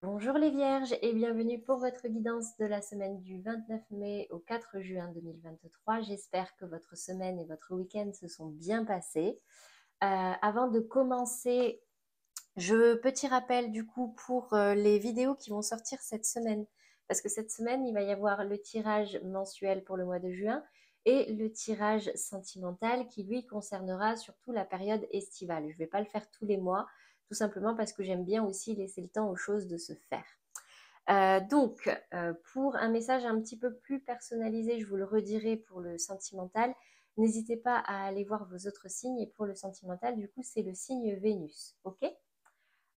Bonjour les Vierges et bienvenue pour votre guidance de la semaine du 29 mai au 4 juin 2023. J'espère que votre semaine et votre week-end se sont bien passés. Avant de commencer, petit rappel du coup pour les vidéos qui vont sortir cette semaine. Parce que cette semaine, il va y avoir le tirage mensuel pour le mois de juin et le tirage sentimental qui lui concernera surtout la période estivale. Je ne vais pas le faire tous les mois, tout simplement parce que j'aime bien aussi laisser le temps aux choses de se faire. Pour un message un petit peu plus personnalisé, je vous le redirai pour le sentimental, n'hésitez pas à aller voir vos autres signes. Et pour le sentimental, du coup, c'est le signe Vénus. Ok?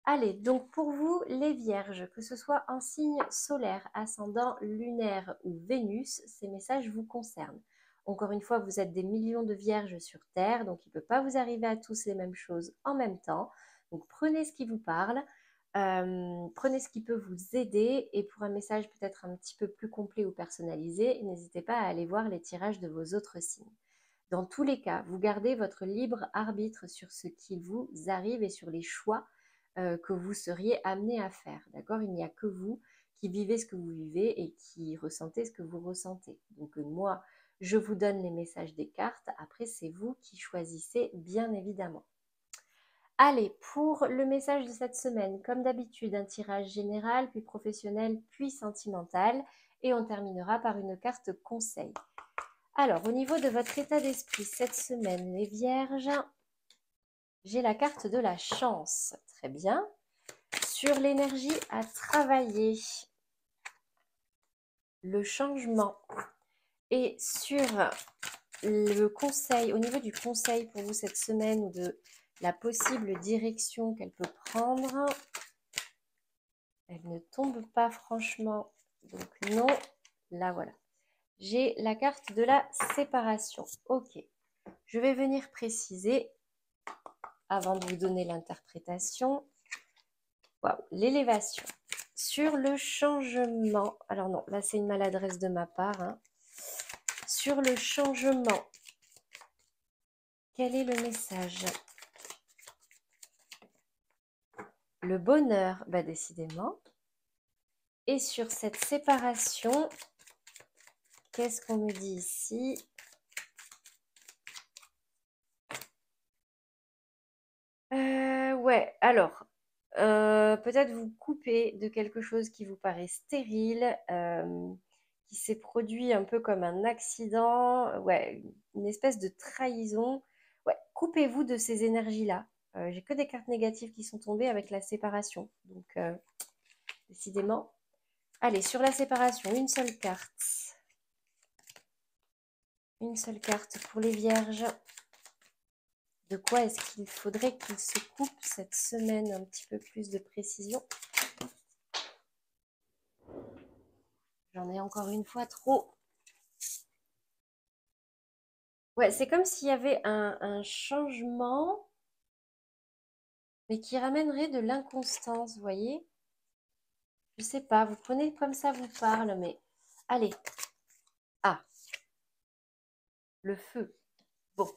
Allez, donc pour vous, les Vierges, que ce soit en signe solaire, ascendant, lunaire ou Vénus, ces messages vous concernent. Encore une fois, vous êtes des millions de Vierges sur Terre, donc il ne peut pas vous arriver à tous les mêmes choses en même temps. Donc prenez ce qui vous parle, prenez ce qui peut vous aider, et pour un message peut-être un petit peu plus complet ou personnalisé, n'hésitez pas à aller voir les tirages de vos autres signes. Dans tous les cas, vous gardez votre libre arbitre sur ce qui vous arrive et sur les choix que vous seriez amené à faire. D'accord? Il n'y a que vous qui vivez ce que vous vivez et qui ressentez ce que vous ressentez. Donc moi, je vous donne les messages des cartes. Après, c'est vous qui choisissez, bien évidemment. Allez, pour le message de cette semaine, comme d'habitude, un tirage général, puis professionnel, puis sentimental. Et on terminera par une carte conseil. Alors, au niveau de votre état d'esprit cette semaine, les Vierges, j'ai la carte de la chance. Très bien. Sur l'énergie à travailler, le changement, et sur le conseil, au niveau du conseil pour vous cette semaine ou de la possible direction qu'elle peut prendre, elle ne tombe pas franchement, donc non, là voilà. J'ai la carte de la séparation. Ok, je vais venir préciser avant de vous donner l'interprétation. Waouh, l'élévation. Sur le changement, alors non, là c'est une maladresse de ma part. Sur le changement, quel est le message? Le bonheur, bah décidément. Et sur cette séparation, qu'est-ce qu'on me dit ici? Ouais, alors, peut-être vous couper de quelque chose qui vous paraît stérile, qui s'est produit un peu comme un accident, ouais, une espèce de trahison. Ouais, coupez-vous de ces énergies-là. J'ai que des cartes négatives qui sont tombées avec la séparation. Donc, décidément. Allez, sur la séparation, une seule carte. Une seule carte pour les Vierges. De quoi est-ce qu'il faudrait qu'ils se coupent cette semaine? Un petit peu plus de précision. J'en ai encore une fois trop. Ouais, c'est comme s'il y avait un changement, mais qui ramènerait de l'inconstance, vous voyez? Je sais pas, vous prenez comme ça vous parle, mais allez. Ah, le feu. Bon.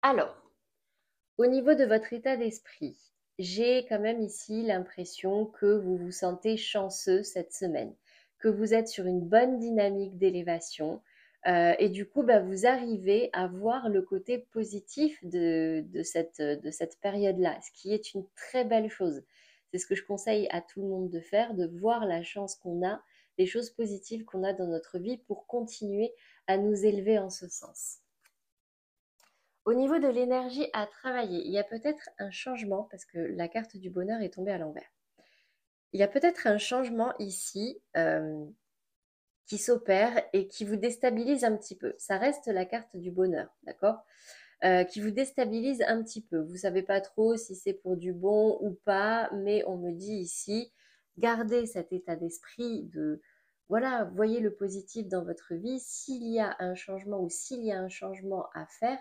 Alors, au niveau de votre état d'esprit, j'ai quand même ici l'impression que vous vous sentez chanceux cette semaine, que vous êtes sur une bonne dynamique d'élévation, et du coup, bah, vous arrivez à voir le côté positif de cette période-là, ce qui est une très belle chose. C'est ce que je conseille à tout le monde de faire, de voir la chance qu'on a, les choses positives qu'on a dans notre vie pour continuer à nous élever en ce sens. Au niveau de l'énergie à travailler, il y a peut-être un changement, parce que la carte du bonheur est tombée à l'envers. Il y a peut-être un changement ici qui s'opère et qui vous déstabilise un petit peu. Ça reste la carte du bonheur, d'accord? Qui vous déstabilise un petit peu. Vous ne savez pas trop si c'est pour du bon ou pas, mais on me dit ici, gardez cet état d'esprit de, voilà, voyez le positif dans votre vie. S'il y a un changement ou s'il y a un changement à faire,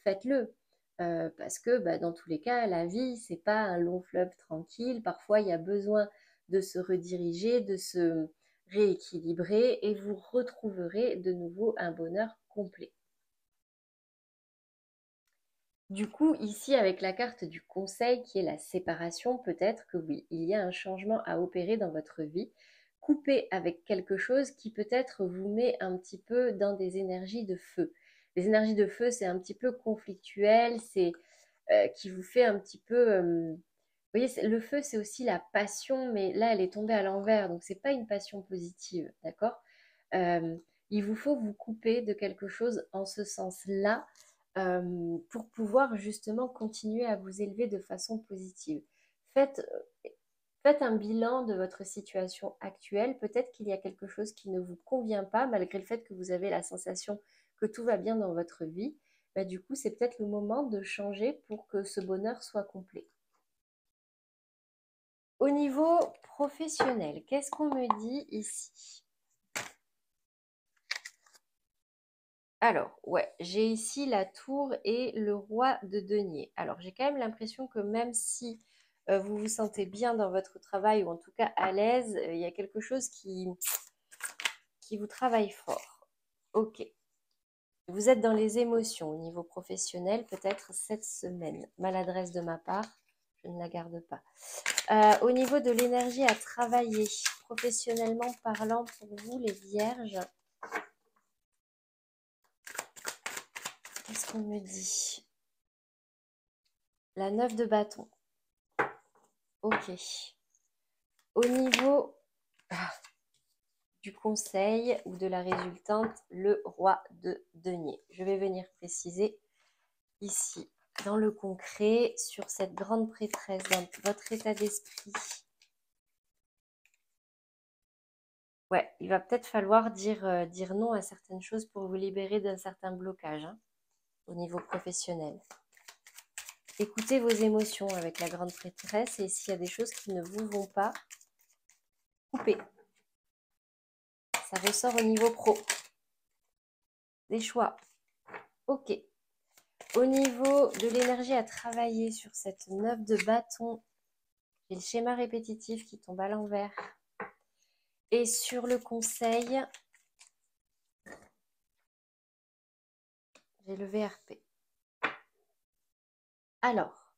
faites-le. Parce que bah, dans tous les cas, la vie, c'est pas un long fleuve tranquille. Parfois, il y a besoin de se rediriger, de se rééquilibrer, et vous retrouverez de nouveau un bonheur complet. Du coup, ici, avec la carte du conseil qui est la séparation, peut-être que oui, il y a un changement à opérer dans votre vie. Coupez avec quelque chose qui peut-être vous met un petit peu dans des énergies de feu. Les énergies de feu, c'est un petit peu conflictuel, c'est qui vous fait un petit peu... vous voyez, le feu, c'est aussi la passion, mais là, elle est tombée à l'envers, donc c'est pas une passion positive, d'accord? Euh, il vous faut vous couper de quelque chose en ce sens-là pour pouvoir justement continuer à vous élever de façon positive. Faites, faites un bilan de votre situation actuelle. Peut-être qu'il y a quelque chose qui ne vous convient pas, malgré le fait que vous avez la sensation que tout va bien dans votre vie. Bah, du coup, c'est peut-être le moment de changer pour que ce bonheur soit complet. Au niveau professionnel, qu'est-ce qu'on me dit ici? Alors, ouais, j'ai ici la tour et le roi de denier. Alors, j'ai quand même l'impression que même si vous vous sentez bien dans votre travail, ou en tout cas à l'aise, il y a quelque chose qui vous travaille fort. Ok. Vous êtes dans les émotions au niveau professionnel, peut-être cette semaine. Maladresse de ma part, je ne la garde pas. Au niveau de l'énergie à travailler, professionnellement parlant pour vous, les vierges, qu'est-ce qu'on me dit? La 9 de bâton. Ok. Au niveau du conseil ou de la résultante, le roi de denier. Je vais venir préciser ici, dans le concret, sur cette grande prêtresse, dans votre état d'esprit. Ouais, il va peut-être falloir dire non à certaines choses pour vous libérer d'un certain blocage hein, au niveau professionnel. Écoutez vos émotions avec la grande prêtresse et s'il y a des choses qui ne vous vont pas, coupez. Ça ressort au niveau pro. Des choix. Ok. Au niveau de l'énergie à travailler sur cette 9 de bâton, j'ai le schéma répétitif qui tombe à l'envers. Et sur le conseil, j'ai le VRP. Alors,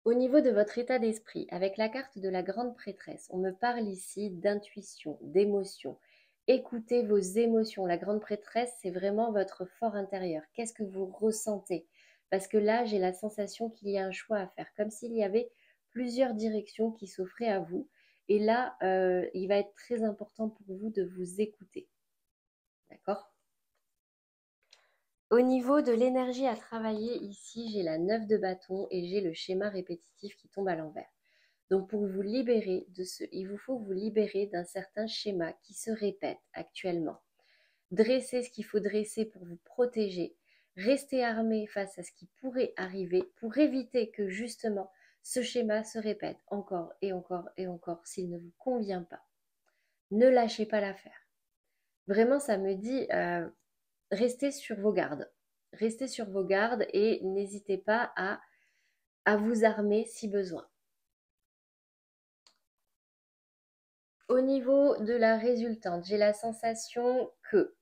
au niveau de votre état d'esprit, avec la carte de la grande prêtresse, on me parle ici d'intuition, d'émotion. Écoutez vos émotions. La grande prêtresse, c'est vraiment votre fort intérieur. Qu'est-ce que vous ressentez? Parce que là, j'ai la sensation qu'il y a un choix à faire, comme s'il y avait plusieurs directions qui s'offraient à vous. Et là, il va être très important pour vous de vous écouter. D'accord? Au niveau de l'énergie à travailler, ici, j'ai la 9 de bâton et j'ai le schéma répétitif qui tombe à l'envers. Donc, pour vous libérer de ce, il vous faut vous libérer d'un certain schéma qui se répète actuellement. Dressez ce qu'il faut dresser pour vous protéger. Restez armé face à ce qui pourrait arriver pour éviter que justement ce schéma se répète encore et encore et encore s'il ne vous convient pas. Ne lâchez pas l'affaire. Vraiment, ça me dit restez sur vos gardes. Restez sur vos gardes et n'hésitez pas à vous armer si besoin. Au niveau de la résultante, j'ai la sensation que...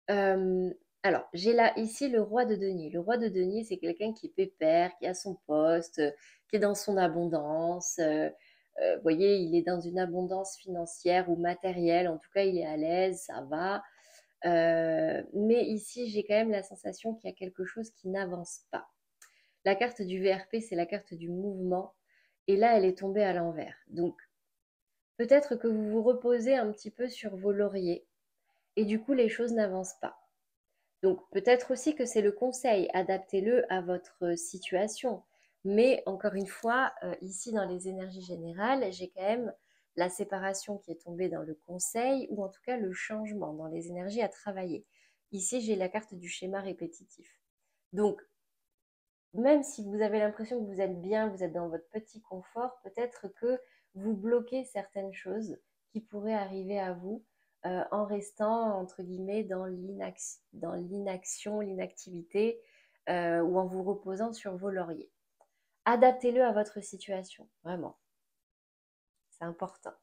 alors, j'ai là ici le roi de denier. Le roi de denier, c'est quelqu'un qui est pépère, qui a son poste, qui est dans son abondance. Vous voyez, il est dans une abondance financière ou matérielle. En tout cas, il est à l'aise, ça va. Mais ici, j'ai quand même la sensation qu'il y a quelque chose qui n'avance pas. La carte du VRP, c'est la carte du mouvement. Et là, elle est tombée à l'envers. Donc, peut-être que vous vous reposez un petit peu sur vos lauriers. Et du coup, les choses n'avancent pas. Donc, peut-être aussi que c'est le conseil. Adaptez-le à votre situation. Mais encore une fois, ici, dans les énergies générales, j'ai quand même la séparation qui est tombée dans le conseil, ou en tout cas le changement dans les énergies à travailler. Ici, j'ai la carte du schéma répétitif. Donc, même si vous avez l'impression que vous êtes bien, vous êtes dans votre petit confort, peut-être que vous bloquez certaines choses qui pourraient arriver à vous en restant, entre guillemets, dans l'inaction, l'inactivité ou en vous reposant sur vos lauriers. Adaptez-le à votre situation, vraiment. C'est important.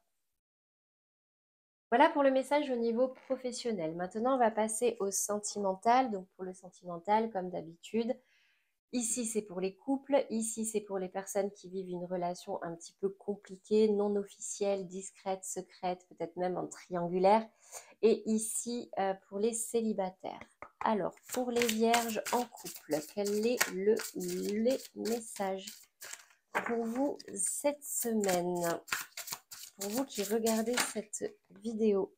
Voilà pour le message au niveau professionnel. Maintenant, on va passer au sentimental. Donc, pour le sentimental, comme d'habitude, ici, c'est pour les couples. Ici, c'est pour les personnes qui vivent une relation un petit peu compliquée, non officielle, discrète, secrète, peut-être même en triangulaire. Et ici, pour les célibataires. Alors, pour les vierges en couple, quel est les messages pour vous cette semaine? Pour vous qui regardez cette vidéo.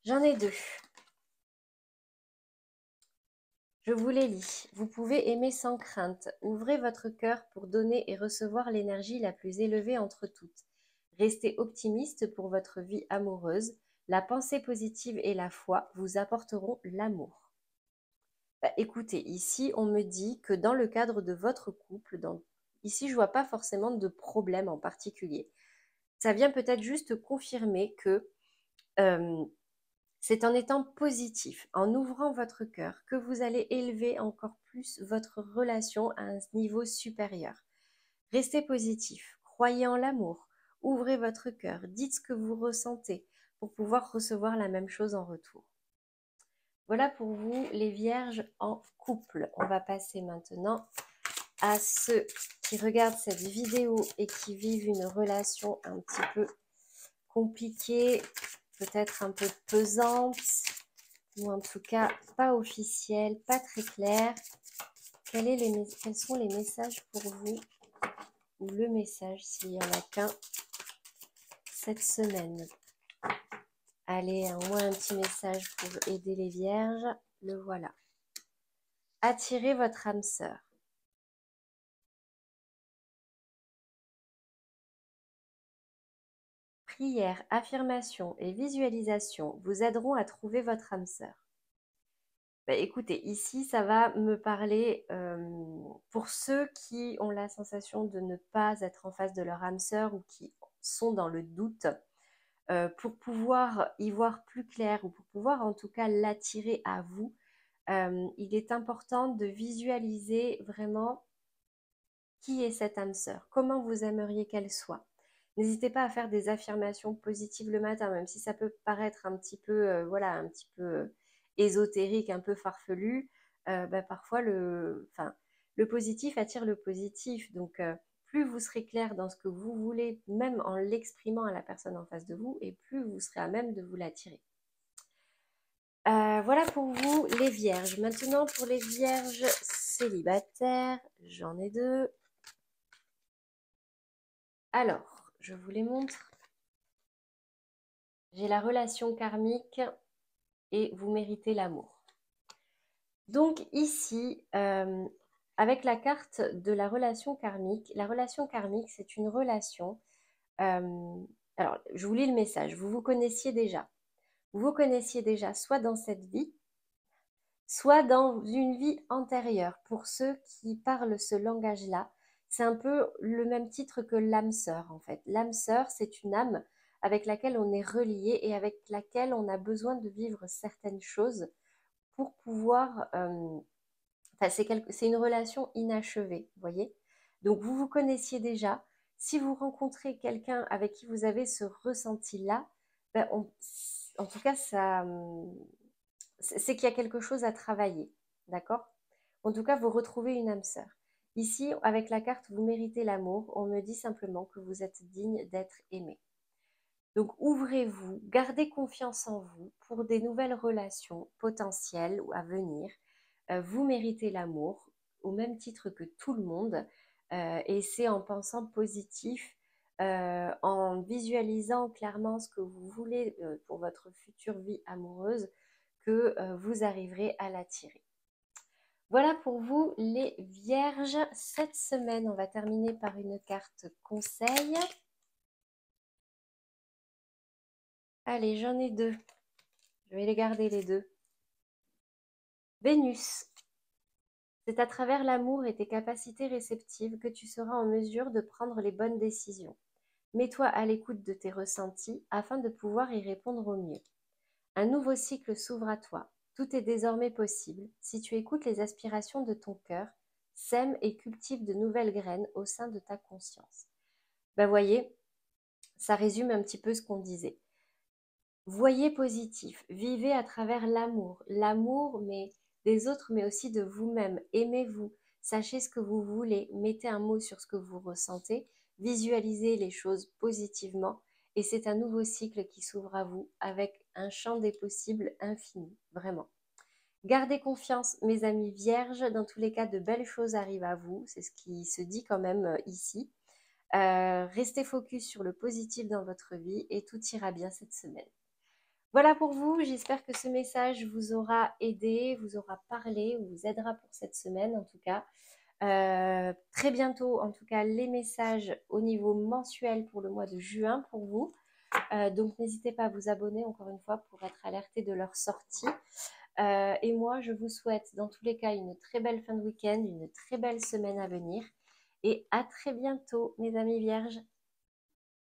J'en ai deux. Je vous les lis. Vous pouvez aimer sans crainte. Ouvrez votre cœur pour donner et recevoir l'énergie la plus élevée entre toutes. Restez optimiste pour votre vie amoureuse. La pensée positive et la foi vous apporteront l'amour. Écoutez, ici, on me dit que dans le cadre de votre couple, ici, je ne vois pas forcément de problème en particulier. Ça vient peut-être juste confirmer que c'est en étant positif, en ouvrant votre cœur, que vous allez élever encore plus votre relation à un niveau supérieur. Restez positif, croyez en l'amour, ouvrez votre cœur, dites ce que vous ressentez pour pouvoir recevoir la même chose en retour. Voilà pour vous les vierges en couple. On va passer maintenant à ceux qui regardent cette vidéo et qui vivent une relation un petit peu compliquée, peut-être un peu pesante, ou en tout cas pas officielle, pas très claire. Quels sont les messages pour vous, ou le message s'il n'y en a qu'un cette semaine? Allez, au moins un petit message pour aider les vierges. Le voilà. Attirez votre âme sœur. Prière, affirmation et visualisation vous aideront à trouver votre âme sœur. Écoutez, ici, ça va me parler pour ceux qui ont la sensation de ne pas être en face de leur âme sœur ou qui sont dans le doute, pour pouvoir y voir plus clair ou pour pouvoir en tout cas l'attirer à vous, il est important de visualiser vraiment qui est cette âme sœur, comment vous aimeriez qu'elle soit. N'hésitez pas à faire des affirmations positives le matin, même si ça peut paraître un petit peu, voilà, un petit peu ésotérique, un peu farfelu. Parfois, le positif attire le positif. Donc, plus vous serez clair dans ce que vous voulez, même en l'exprimant à la personne en face de vous, et plus vous serez à même de vous l'attirer. Voilà pour vous les vierges. Maintenant, pour les vierges célibataires, j'en ai deux. Alors, je vous les montre. J'ai la relation karmique et vous méritez l'amour. Donc ici, avec la carte de la relation karmique, c'est une relation... alors, je vous lis le message. Vous vous connaissiez déjà. Vous vous connaissiez déjà soit dans cette vie, soit dans une vie antérieure. Pour ceux qui parlent ce langage-là, c'est un peu le même titre que l'âme sœur, en fait. L'âme sœur, c'est une âme avec laquelle on est relié et avec laquelle on a besoin de vivre certaines choses pour pouvoir... c'est une relation inachevée, vous voyez. Donc, vous vous connaissiez déjà. Si vous rencontrez quelqu'un avec qui vous avez ce ressenti-là, en tout cas, c'est qu'il y a quelque chose à travailler, d'accord? En tout cas, vous retrouvez une âme sœur. Ici, avec la carte vous méritez l'amour, on me dit simplement que vous êtes digne d'être aimé. Donc, ouvrez-vous, gardez confiance en vous pour des nouvelles relations potentielles ou à venir. Vous méritez l'amour au même titre que tout le monde, et c'est en pensant positif, en visualisant clairement ce que vous voulez pour votre future vie amoureuse, que vous arriverez à l'attirer. Voilà pour vous les vierges cette semaine. On va terminer par une carte conseil. Allez, j'en ai deux. Je vais les garder les deux. Vénus. C'est à travers l'amour et tes capacités réceptives que tu seras en mesure de prendre les bonnes décisions. Mets-toi à l'écoute de tes ressentis afin de pouvoir y répondre au mieux. Un nouveau cycle s'ouvre à toi. Tout est désormais possible si tu écoutes les aspirations de ton cœur, sème et cultive de nouvelles graines au sein de ta conscience. Voyez, Ça résume un petit peu ce qu'on disait. Voyez positif, vivez à travers l'amour. L'amour mais des autres, mais aussi de vous-même. Aimez-vous, sachez ce que vous voulez, mettez un mot sur ce que vous ressentez, visualisez les choses positivement et c'est un nouveau cycle qui s'ouvre à vous avec un champ des possibles infini, vraiment. Gardez confiance, mes amis vierges, dans tous les cas, de belles choses arrivent à vous, c'est ce qui se dit quand même ici. Restez focus sur le positif dans votre vie et tout ira bien cette semaine. Voilà pour vous, j'espère que ce message vous aura aidé, vous aura parlé, ou vous aidera pour cette semaine en tout cas. Très bientôt, en tout cas, les messages au niveau mensuel pour le mois de juin pour vous. Donc n'hésitez pas à vous abonner encore une fois pour être alerté de leur sortie. Et moi, je vous souhaite dans tous les cas une très belle fin de week-end, une très belle semaine à venir. Et à très bientôt, mes amis vierges.